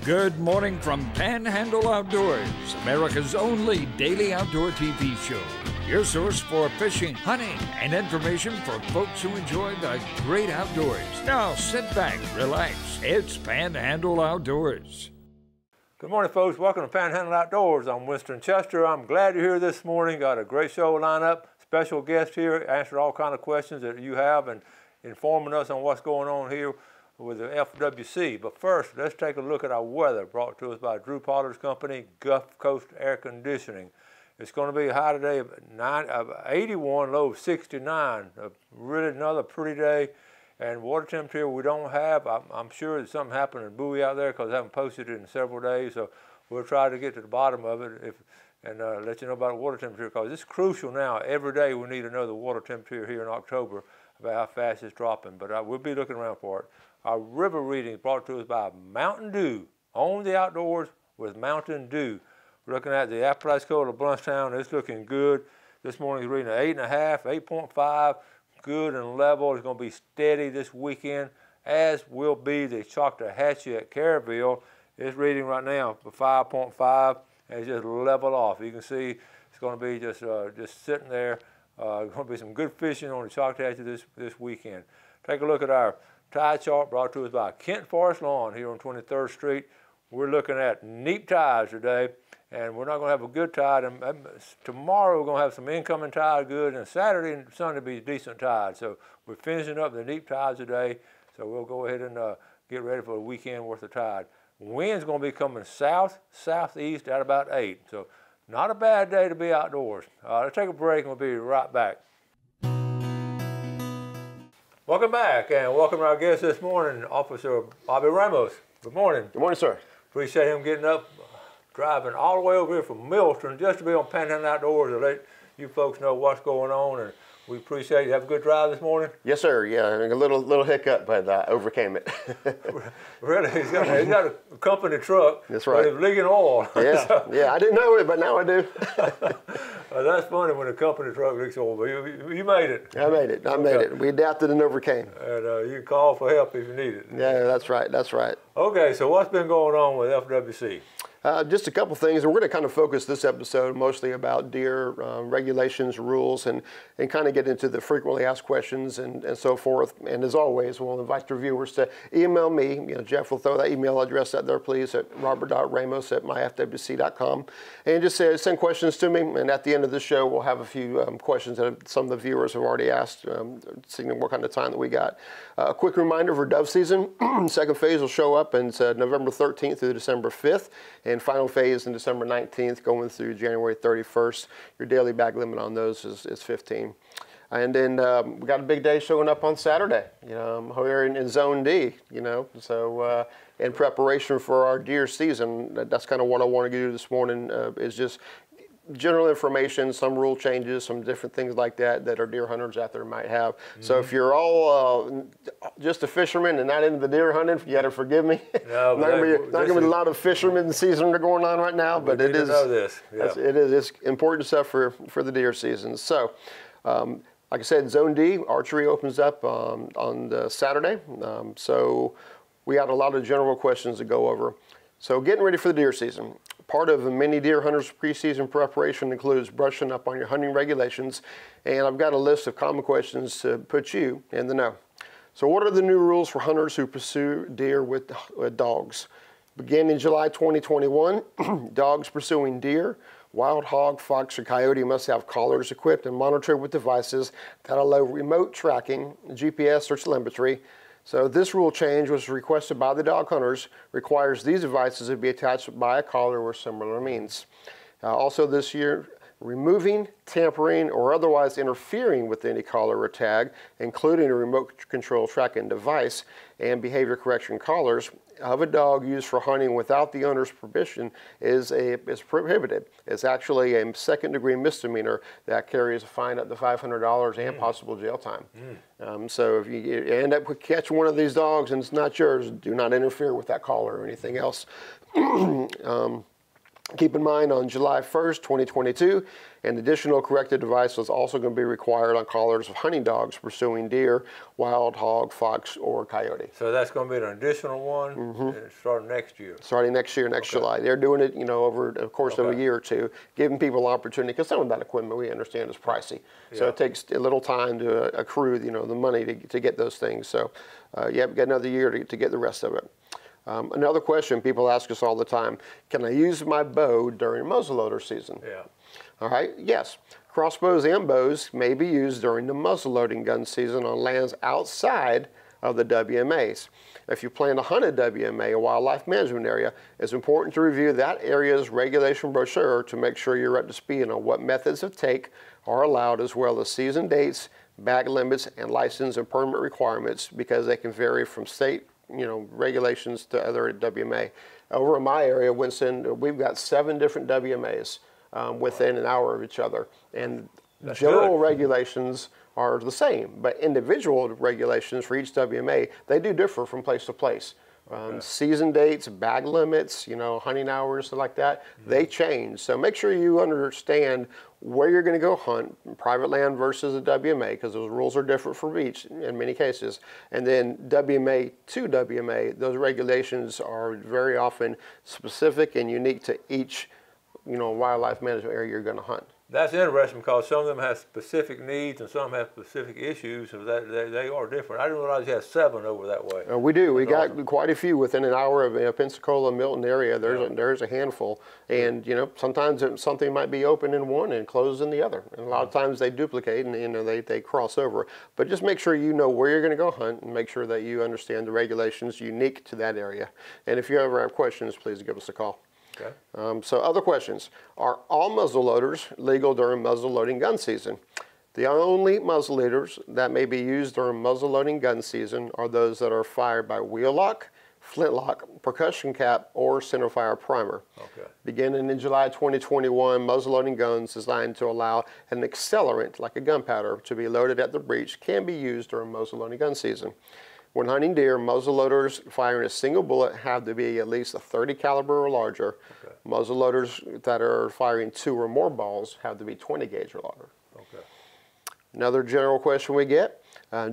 Good morning from Panhandle Outdoors, America's only daily outdoor TV show. Your source for fishing, hunting, and information for folks who enjoy the great outdoors. Now sit back, relax. It's Panhandle Outdoors. Good morning, folks. Welcome to Panhandle Outdoors. I'm Winston Chester. I'm glad you're here this morning. Got a great show lineup. Special guest here, answer all kind of questions that you have and informing us on what's going on here with the FWC. But first, let's take a look at our weather brought to us by Drew Potter's company, Gulf Coast Air Conditioning. It's going to be high today of 81, low of 69. Really another pretty day. And water temperature we don't have. I'm sure that something happened in Bowie out there because I haven't posted it in several days. So we'll try to get to the bottom of it and let you know about the water temperature because it's crucial now. Every day we need to know the water temperature here in October about how fast it's dropping. But we'll be looking around for it. Our river reading is brought to us by Mountain Dew. On the outdoors with Mountain Dew. We're looking at the Apalachicola Bluntstown. It's looking good. This morning's reading an 8.5, 8.5. Good and level. It's going to be steady this weekend, as will be the Choctawhatchee at Caryville. It's reading right now for 5.5, and it's just level off. You can see it's going to be just sitting there. Going to be some good fishing on the Choctawhatchee this weekend. Take a look at our tide chart brought to us by Kent Forest Lawn here on 23rd Street. We're looking at neap tides today, and we're not going to have a good tide. And tomorrow we're going to have some incoming tide good, and Saturday and Sunday will be decent tide. So we're finishing up the neap tides today, so we'll go ahead and get ready for a weekend worth of tide. Wind's going to be coming south, southeast at about 8. So not a bad day to be outdoors. Let's take a break and we'll be right back. Welcome back, and welcome to our guest this morning, Officer Bobby Ramos. Good morning. Good morning, sir. Appreciate him getting up, driving all the way over here from Milton just to be on Panhandle Outdoors to let you folks know what's going on, and we appreciate you. Have a good drive this morning? Yes, sir. Yeah, a little hiccup, but I overcame it. Really? He's got a company truck. That's right. But it's leaking oil. Yeah, So, yeah. I didn't know it, but now I do. That's funny when a company truck leaks oil, but you made it. I made it. I made it. We adapted and overcame. And you can call for help if you need it. Yeah, that's right. That's right. Okay, so what's been going on with FWC? Just a couple things. We're going to kind of focus this episode mostly about deer regulations, rules, and kind of get into the frequently asked questions and so forth. And as always, we'll invite your viewers to email me. Jeff will throw that email address out there, please, at robert.ramos@myfwc.com. And just send questions to me. And at the end of the show, we'll have a few questions that some of the viewers have already asked, seeing what kind of time that we got. A quick reminder for dove season. Second phase will show up and it's November 13th through December 5th. And final phase in December 19th, going through January 31st. Your daily bag limit on those is 15. And then we got a big day showing up on Saturday. We're in Zone D. So in preparation for our deer season, that's kind of what I want to do this morning. Is just general information, some rule changes, some different things like that our deer hunters out there might have. Mm-hmm. So if you're all just a fisherman and not into the deer hunting, you got to forgive me. No, not going to be a lot of fishermen season going on right now, but it is. Know this. Yeah. It's important stuff for the deer season. So, like I said, Zone D archery opens up on the Saturday. So we had a lot of general questions to go over. So getting ready for the deer season. Part of many deer hunters' preseason preparation includes brushing up on your hunting regulations, and I've got a list of common questions to put you in the know. So what are the new rules for hunters who pursue deer with dogs? Beginning July 2021, dogs pursuing deer, wild hog, fox, or coyote must have collars equipped and monitored with devices that allow remote tracking, GPS, or telemetry. So this rule change was requested by the dog hunters, requires these devices to be attached by a collar or similar means. Also this year, removing, tampering, or otherwise interfering with any collar or tag, including a remote control tracking device and behavior correction collars of a dog used for hunting without the owner's permission is prohibited. It's actually a second-degree misdemeanor that carries a fine up to $500 and possible jail time. So if you end up catching one of these dogs and it's not yours, do not interfere with that collar or anything else. Keep in mind, on July 1st, 2022, an additional corrective device is also going to be required on collars of hunting dogs pursuing deer, wild hog, fox, or coyote. So that's going to be an additional one starting next year? Starting next year, next July. They're doing it, over the course of a year or two, giving people opportunity, because some of that equipment we understand is pricey. So it takes a little time to accrue, the money to get those things. So you have got another year to get the rest of it. Another question people ask us all the time, can I use my bow during muzzleloader season? Yeah. All right, yes. Crossbows and bows may be used during the muzzleloading gun season on lands outside of the WMAs. If you plan to hunt a WMA, a wildlife management area, it's important to review that area's regulation brochure to make sure you're up to speed on what methods of take are allowed, as well as season dates, bag limits, and license and permit requirements, because they can vary from state regulations to other WMA. Over in my area, Winston, we've got 7 different WMAs within an hour of each other. And That's general good. regulations are the same, but individual regulations for each WMA, they do differ from place to place. Season dates, bag limits, hunting hours, stuff like that, they change. So make sure you understand where you're going to go hunt, private land versus a WMA, because those rules are different for each in many cases. And then WMA to WMA, those regulations are very often specific and unique to each, wildlife management area you're going to hunt. That's interesting, because some of them have specific needs and some have specific issues, so that they are different. I didn't realize you had 7 over that way. We do. We got awesome. Quite a few within an hour of Pensacola, Milton area. There's a handful, and sometimes something might be open in one and closed in the other. And a lot of times they duplicate and they cross over. But just make sure you know where you're going to go hunt, and make sure that you understand the regulations unique to that area. And if you ever have questions, please give us a call. Okay. So other questions. Are all muzzleloaders legal during muzzleloading gun season? The only muzzleloaders that may be used during muzzleloading gun season are those that are fired by wheel lock, flintlock, percussion cap, or centerfire primer. Okay. Beginning in July 2021, muzzleloading guns designed to allow an accelerant, like a gunpowder, to be loaded at the breech can be used during muzzleloading gun season. When hunting deer, muzzleloaders firing a single bullet have to be at least a .30 caliber or larger. Okay. Muzzleloaders that are firing 2 or more balls have to be 20 gauge or larger. Okay. Another general question we get,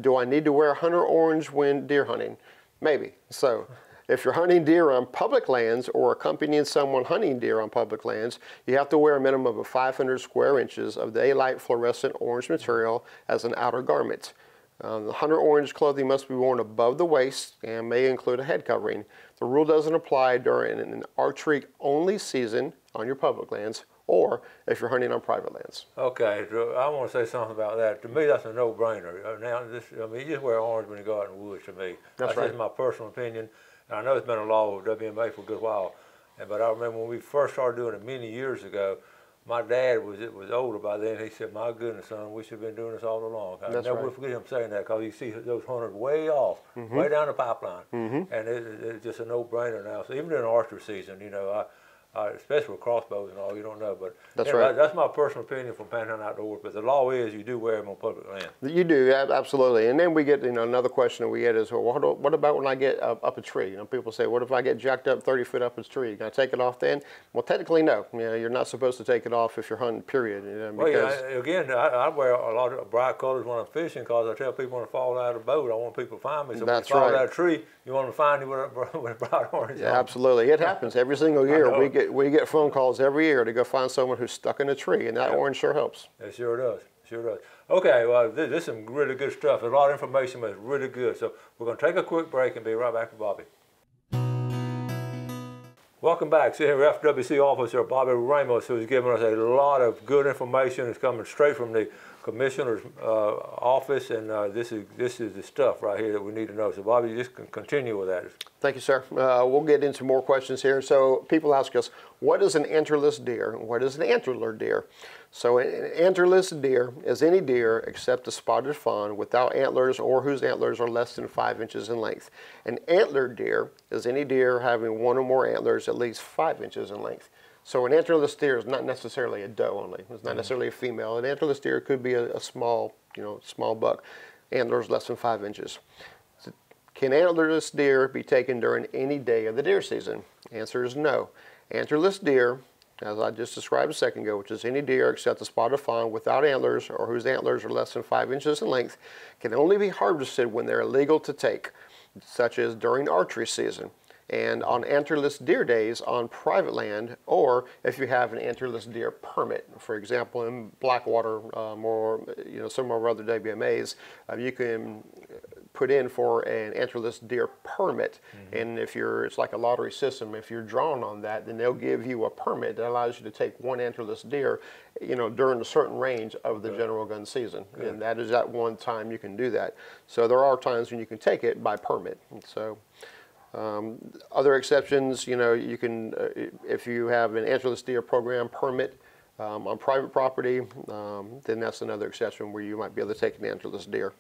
do I need to wear hunter orange when deer hunting? Maybe. So if you're hunting deer on public lands or accompanying someone hunting deer on public lands, you have to wear a minimum of 500 square inches of daylight fluorescent orange material as an outer garment. The hunter orange clothing must be worn above the waist and may include a head covering. The rule doesn't apply during an archery only season on your public lands, or if you're hunting on private lands. Okay, I want to say something about that. To me, that's a no-brainer. Now, you just wear orange when you go out in the woods. To me, that's right. just my personal opinion. And I know it's been a law with WMA for a good while. But I remember when we first started doing it many years ago. My dad was older by then. He said, "My goodness, son, we should have been doing this all along." I never will forget him saying that, because you see those hunters way off, way down the pipeline, and it's just a no-brainer now. So even during archery season, especially with crossbows and all, you don't know. But that's right. That's my personal opinion from Panhandle Outdoors. But the law is you do wear them on public land. You do, absolutely. And then we get, another question that we get is, well, what about when I get up a tree? People say, what if I get jacked up 30 feet up a tree? Can I take it off then? Well, technically, no. You're not supposed to take it off if you're hunting, period. Again, I wear a lot of bright colors when I'm fishing, because I tell people when I fall out of the boat, I want people to find me. So when you fall out of a tree, you want them to find you with a bright orange. Yeah, absolutely. It happens every single year. We get phone calls every year to go find someone who's stuck in a tree, and that orange sure helps. It sure does. Sure does. Okay, well, this is some really good stuff. There's a lot of information, but it's really good. So we're going to take a quick break and be right back with Bobby. Welcome back. Sitting here, FWC Officer Bobby Ramos, who's giving us a lot of good information. It's coming straight from the Commissioner's office, and this is the stuff right here that we need to know. So Bobby, you just can continue with that. Thank you, sir. We'll get into more questions here. So people ask us, what is an antlerless deer? What is an antler deer? So an antlerless deer is any deer except a spotted fawn without antlers or whose antlers are less than 5 inches in length. An antlered deer is any deer having 1 or more antlers at least 5 inches in length. So an antlerless deer is not necessarily a doe only. It's not necessarily a female. An antlerless deer could be a small, small buck. Antlers less than 5 inches. So can antlerless deer be taken during any day of the deer season? Answer is no. Antlerless deer as I just described a second ago, which is any deer except the spotted fawn without antlers or whose antlers are less than 5 inches in length, can only be harvested when they're illegal to take, such as during archery season and on antlerless deer days on private land, or if you have an antlerless deer permit. For example, in Blackwater or some of our other WMAs, you can put in for an antlerless deer permit, and if it's like a lottery system. If you're drawn on that, then they'll give you a permit that allows you to take one antlerless deer, during a certain range of the general gun season, and that is at one time you can do that. So there are times when you can take it by permit. And so. Other exceptions, you can, if you have an antlerless deer program permit on private property, then that's another exception where you might be able to take an antlerless deer.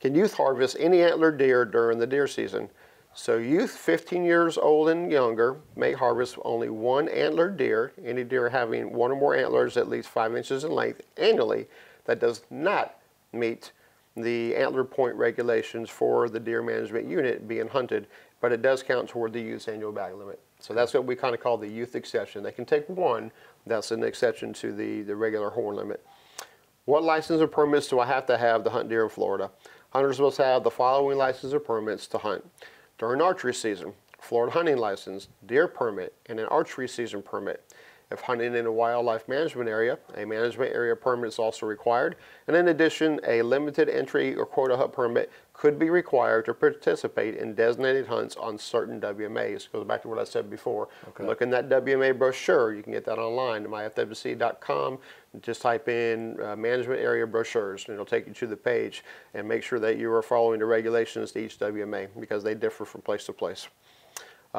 Can youth harvest any antlered deer during the deer season? So youth 15 years old and younger may harvest only one antlered deer, any deer having one or more antlers at least 5 inches in length annually that does not meet the antler point regulations for the deer management unit being hunted, but it does count toward the youth's annual bag limit. So that's what we kind of call the youth exception. They can take one, that's an exception to the regular horn limit. What license or permits do I have to hunt deer in Florida? Hunters must have the following license or permits to hunt. During archery season, Florida hunting license, deer permit, and an archery season permit. If hunting in a wildlife management area, a management area permit is also required. And in addition, a limited entry or quota hunt permit could be required to participate in designated hunts on certain WMAs. Goes back to what I said before. Okay. Look in that WMA brochure. You can get that online at myfwc.com. Just type in management area brochures, and it'll take you to the page. And make sure that you are following the regulations to each WMA, because they differ from place to place.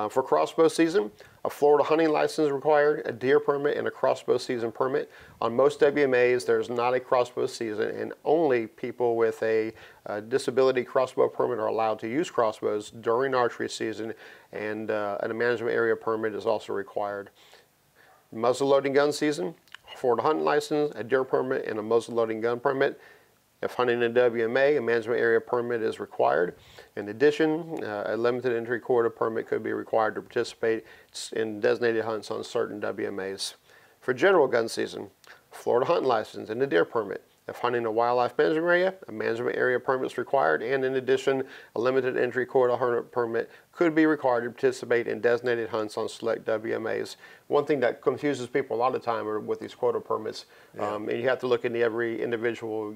For crossbow season, a Florida hunting license is required, a deer permit, and a crossbow season permit. On most WMAs, there's not a crossbow season, and only people with a disability crossbow permit are allowed to use crossbows during archery season, and a management area permit is also required. Muzzle-loading gun season, Florida hunting license, a deer permit, and a muzzle-loading gun permit. If hunting in WMA, a management area permit is required. In addition, a limited entry quota permit could be required to participate in designated hunts on certain WMAs. For general gun season, Florida hunting license and a deer permit. If hunting a wildlife management area, a management area permit is required, and in addition, a limited entry quota hunter permit could be required to participate in designated hunts on select WMAs. One thing that confuses people a lot of the time are with these quota permits, and you have to look into every individual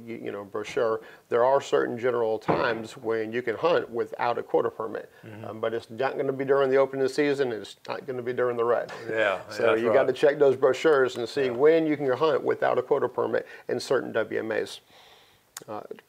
brochure. There are certain general times when you can hunt without a quota permit, but it's not going to be during the opening season, and it's not going to be during the rut. Yeah, so you got to check those brochures and see when you can hunt without a quota permit in certain WMAs.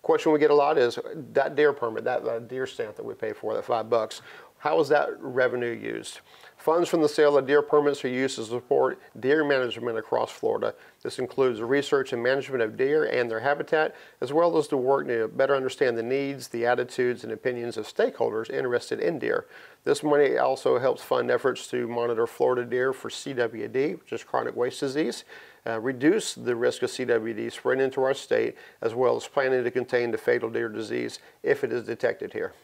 Question we get a lot is that deer permit, that deer stamp that we pay for, that $5. How is that revenue used? Funds from the sale of deer permits are used to support deer management across Florida. This includes the research and management of deer and their habitat, as well as the work to better understand the needs, the attitudes, and opinions of stakeholders interested in deer. This money also helps fund efforts to monitor Florida deer for CWD, which is chronic waste disease, reduce the risk of CWD spreading into our state, as well as planning to contain the fatal deer disease if it is detected here.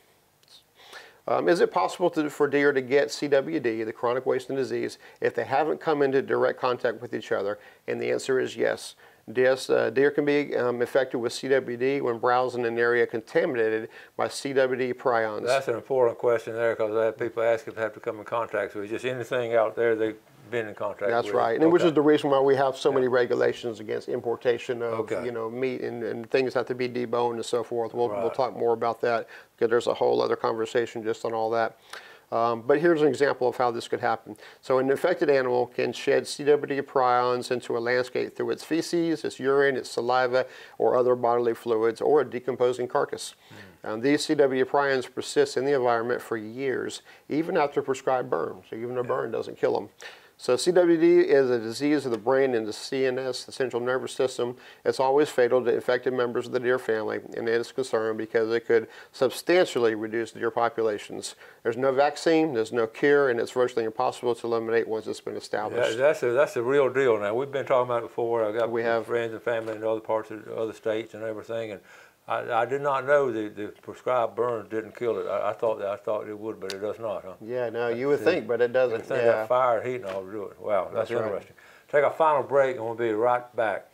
Is it possible for deer to get CWD, the chronic wasting disease, if they haven't come into direct contact with each other? And the answer is yes. Yes, deer can be infected with CWD when browsing in an area contaminated by CWD prions. That's an important question there, because I have people ask if they have to come in contact with just anything out there they've been in contact with. That's right, and which is the reason why we have so many regulations against importation of meat and things have to be deboned and so forth. We'll talk more about that, because there's a whole other conversation just on all that. But here's an example of how this could happen. So an infected animal can shed CWD prions into a landscape through its feces, its urine, its saliva, or other bodily fluids, or a decomposing carcass. These CWD prions persist in the environment for years, even after prescribed burn. So even a burn doesn't kill them. So CWD is a disease of the brain and the CNS, the central nervous system. It's always fatal to infected members of the deer family, and it is a concern because it could substantially reduce deer populations. There's no vaccine, there's no cure, and it's virtually impossible to eliminate once it's been established. Yeah, that's a real deal now. We've been talking about it before. We have friends and family in other parts of other states and everything, and I did not know the prescribed burn didn't kill it. I thought it would, but it does not, huh? Yeah, no, you would think, but it doesn't. That fire, heat, and all to do it. Wow, that's interesting. Right. take a final break, and we'll be right back.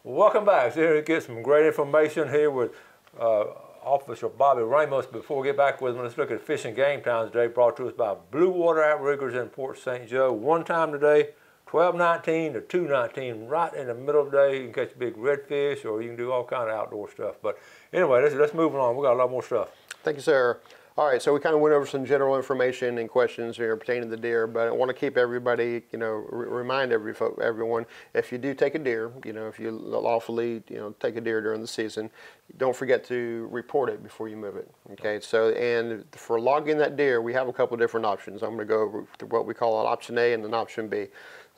Welcome back. So here to get some great information here with Officer Bobby Ramos. Before we get back with him, let's look at fishing game times today, brought to us by Blue Water Outriggers in Port St. Joe. One time today, 12:19 to 2:19, right in the middle of the day. You can catch big redfish, or you can do all kind of outdoor stuff. But anyway, let's move along. We got a lot more stuff. Thank you, sir. All right, so we kind of went over some general information and questions here pertaining to the deer, but I want to keep everybody, remind everyone, if you do take a deer, if you lawfully, take a deer during the season, don't forget to report it before you move it. Okay, so and for logging that deer, we have a couple different options. I'm going to go over to what we call an option A and an option B.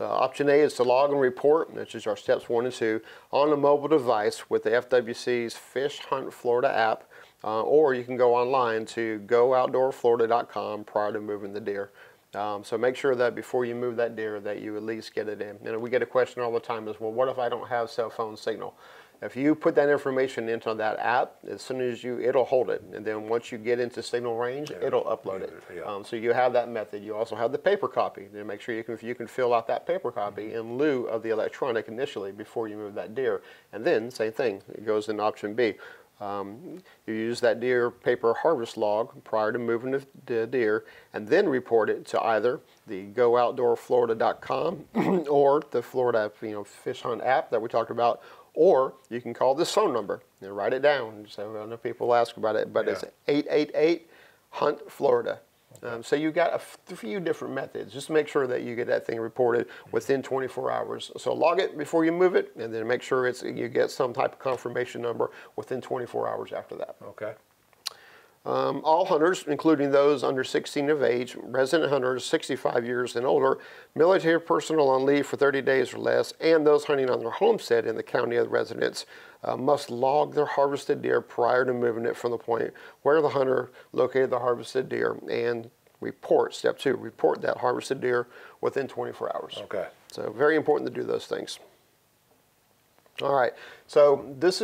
Option A is to log and report, which is our steps 1 and 2, on a mobile device with the FWC's Fish Hunt Florida app. Or you can go online to gooutdoorflorida.com prior to moving the deer. So make sure that before you move that deer that you at least get it in. We get a question all the time is, well, what if I don't have cell phone signal? If you put that information into that app, as soon as it'll hold it. And then once you get into signal range, it'll upload it. Yeah. So you have that method. You also have the paper copy. Then make sure you can fill out that paper copy in lieu of the electronic initially before you move that deer. And then, same thing, it goes in option B. You use that deer paper harvest log prior to moving the deer, and then report it to either the gooutdoorflorida.com or the Florida Fish Hunt app that we talked about, or you can call this phone number and write it down. So I know people ask about it, but it's 888-HUNT-FLORIDA. So you got a few different methods. Just make sure that you get that thing reported within 24 hours. So log it before you move it, and then make sure you get some type of confirmation number within 24 hours after that. Okay. All hunters, including those under 16 of age, resident hunters 65 years and older, military personnel on leave for 30 days or less, and those hunting on their homestead in the county of residence must log their harvested deer prior to moving it from the point where the hunter located the harvested deer, and report, step 2, report that harvested deer within 24 hours. Okay. So very important to do those things. All right, so this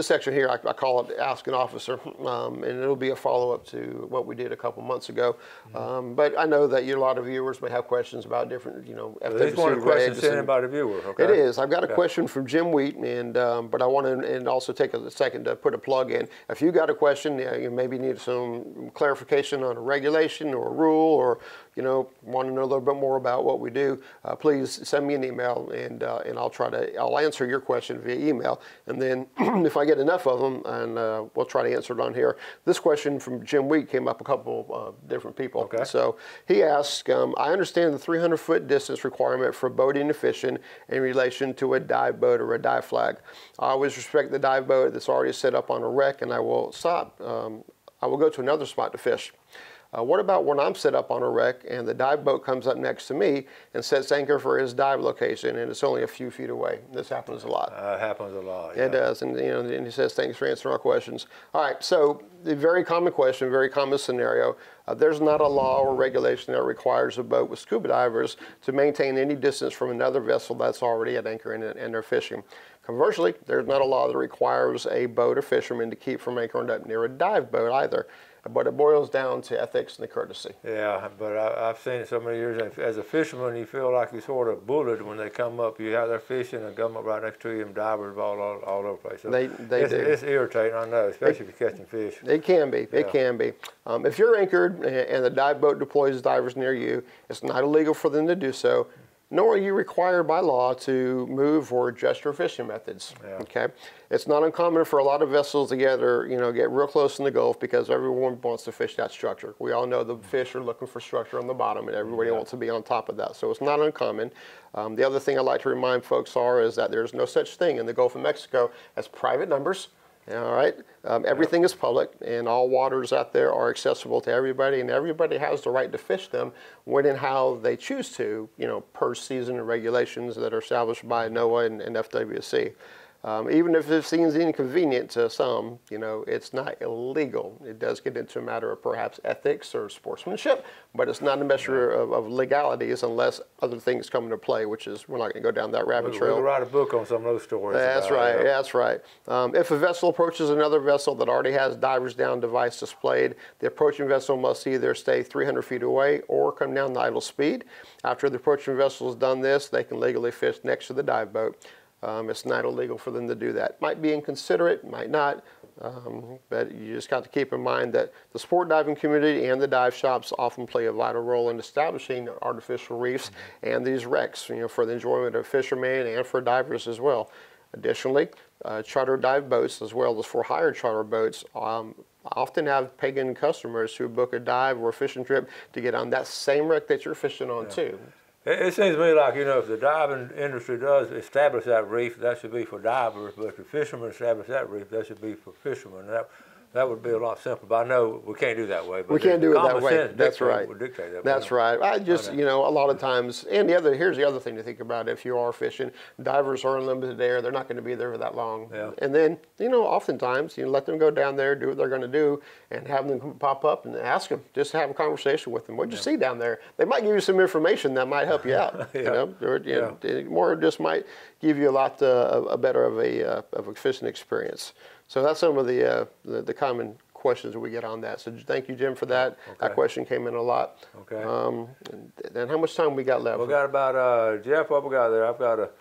section here, I call it Ask an Officer, and it'll be a follow-up to what we did a couple months ago. But I know that a lot of viewers may have questions about different, FWC This one of the questions regs. sent in by the viewer, okay? It is. I've got a question from Jim Wheat, and but I want to and also take a second to put a plug in. If you got a question, you maybe need some clarification on a regulation or a rule, or want to know a little bit more about what we do, please send me an email, and I'll answer your question via email, and then if I get enough of them, and we'll try to answer it on here. This question from Jim Wheat came up a couple different people. Okay. So he asked, I understand the 300-foot distance requirement for boating and fishing in relation to a dive boat or a dive flag. I always respect the dive boat that's already set up on a wreck, and I will stop. I will go to another spot to fish. What about when I'm set up on a wreck and the dive boat comes up next to me and sets anchor for his dive location, and it's only a few feet away? This happens a lot. It happens a lot. Yeah. It does, and and he says, thanks for answering our questions. All right, so a very common question, very common scenario. There's not a law or regulation that requires a boat with scuba divers to maintain any distance from another vessel that's already at anchor and they're fishing. Conversely, there's not a law that requires a boat or fisherman to keep from anchoring up near a dive boat either. But it boils down to ethics and the courtesy. Yeah, but I've seen it so many years. As a fisherman, you feel like you're sort of bullied when they come up. You have their fishing and come up right next to you, and divers all over the place. So they do. It's irritating, I know, especially if you're catching fish. It can be. Yeah. It can be. If you're anchored and the dive boat deploys divers near you, it's not illegal for them to do so, nor are you required by law to move or adjust your fishing methods. Yeah. Okay, it's not uncommon for a lot of vessels to get real close in the Gulf because everyone wants to fish that structure. We all know the fish are looking for structure on the bottom, and everybody wants to be on top of that. So it's not uncommon. The other thing I like to remind folks is that there's no such thing in the Gulf of Mexico as private numbers. All right, everything is public, and all waters out there are accessible to everybody, and everybody has the right to fish them when and how they choose to, per season and regulations that are established by NOAA and FWC. Even if it seems inconvenient to some, you know, it's not illegal. It does get into a matter of perhaps ethics or sportsmanship, but it's not a measure of legalities unless other things come into play, which is, we're not going to go down that rabbit trail. We'll write a book on some of those stories. That's right, that's right. If a vessel approaches another vessel that already has divers down device displayed, the approaching vessel must either stay 300 feet away or come down the idle speed. After the approaching vessel has done this, they can legally fish next to the dive boat. It's not illegal for them to do that. Might be inconsiderate, might not, but you just got to keep in mind that the sport diving community and the dive shops often play a vital role in establishing artificial reefs and these wrecks, you know, for the enjoyment of fishermen and for divers as well. Additionally, charter dive boats as well as for hire charter boats often have pagan customers who book a dive or a fishing trip to get on that same wreck that you're fishing on too. It seems to me like, you know, if the diving industry does establish that reef, that should be for divers, but if the fishermen establish that reef, that should be for fishermen. That would be a lot simpler, but I know we can't do that way. But we can't do it that way. That's right. That's right. I just, you know, a lot of times, and here's the other thing to think about. If you are fishing, divers are unlimited there. They're not going to be there for that long. Yeah. And then, you know, oftentimes, you let them go down there, do what they're going to do, and have them pop up and ask them. Just have a conversation with them. What'd you see down there? They might give you some information that might help you out. You know, or, more just might give you a lot a better of a fishing experience. So that's some of the common questions that we get on that. So thank you, Jim, for that. Okay. That question came in a lot. Okay. And then how much time we got left? We got about Jeff. What we got there? I've got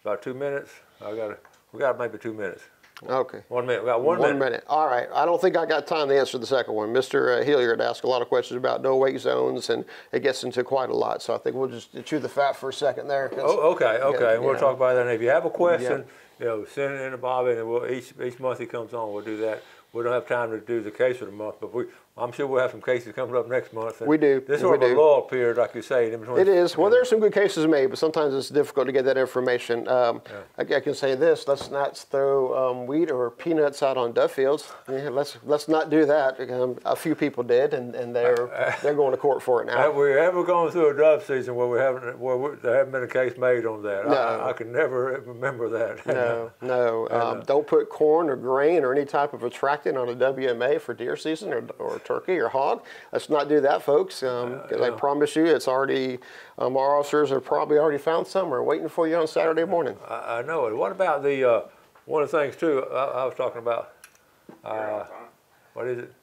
about 2 minutes. We got maybe 2 minutes. Okay. 1 minute. We got 1 minute. 1 minute. All right. I don't think I got time to answer the second one. Mr. Hilliard asked a lot of questions about no wake zones, and it gets into quite a lot. So I think we'll just chew the fat for a second there. Oh, okay. And we'll talk about that. And if you have a question, you know, send it in to Bobby, and we'll, each month he comes on, we'll do that. We don't have time to do the case of the month, but I'm sure we'll have some cases coming up next month. We do. This is sort of a lull period, like you say. It is. Well, there's some good cases made, but sometimes it's difficult to get that information. I can say this: let's not throw wheat or peanuts out on dove fields. Yeah, let's not do that. A few people did, and they're going to court for it now. Have we ever gone through a dove season where there haven't been a case made on that? No. I can never remember that. No. Don't put corn or grain or any type of attractant on a WMA for deer season or turkey or hog. Let's not do that, folks. I promise you, it's already, our officers have probably already found some or waiting for you on Saturday morning. I know it. What about the, one of the things too, I was talking about, what is it?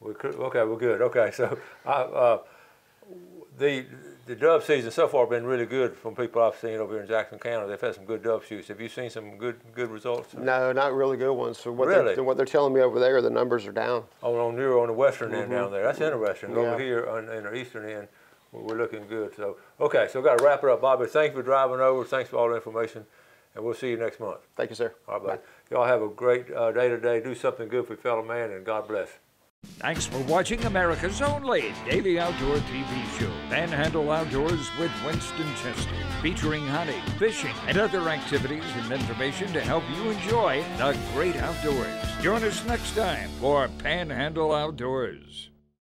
Okay, we're good. Okay, so the dove season so far has been really good from people I've seen over here in Jackson County. They've had some good dove shoots. Have you seen some good results? No, not really good ones. So what they're telling me over there, the numbers are down. On the western end down there. That's interesting. Over here on the eastern end, we're looking good. So okay, so we've got to wrap it up. Bobby, thanks for driving over. Thanks for all the information, and we'll see you next month. Thank you, sir. All right, buddy. Y'all have a great day today. Do something good for your fellow man, and God bless. Thanks for watching America's only daily outdoor TV show, Panhandle Outdoors with Winston Chester, featuring hunting, fishing, and other activities and information to help you enjoy the great outdoors. Join us next time for Panhandle Outdoors.